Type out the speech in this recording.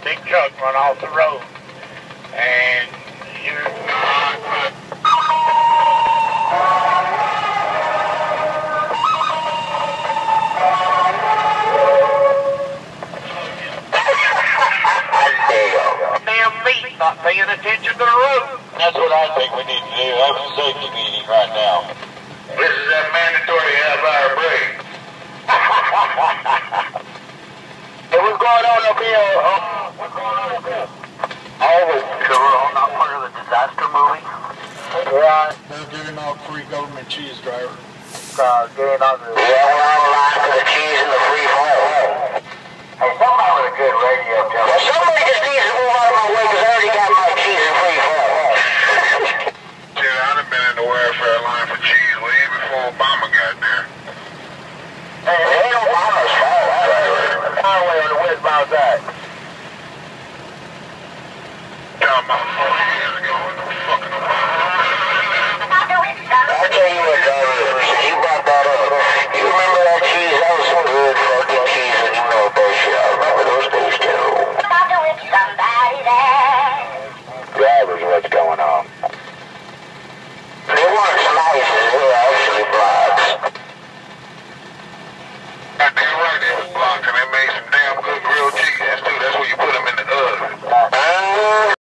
big truck run off the road. And you're damn meat, not paying attention to the road. That's what I think we need to do. Have a safety meeting right now. This is that mandatory half-hour break. Hey, what's going on up here? What's going on up here? Always. So we're all not part of the disaster movie? Right. They're getting all free government cheese, driver. Getting on the... Yeah, we're on the line for the cheese and the free flow. Hey, somebody with a good radio tell me. Well, somebody just needs to move out of my way because I already got my cheese and free flow. Shit, I'd have been in the welfare line for cheese way before Obama got there. Hey, it ain't Obama's fault. Highway on the westbound side. Tell my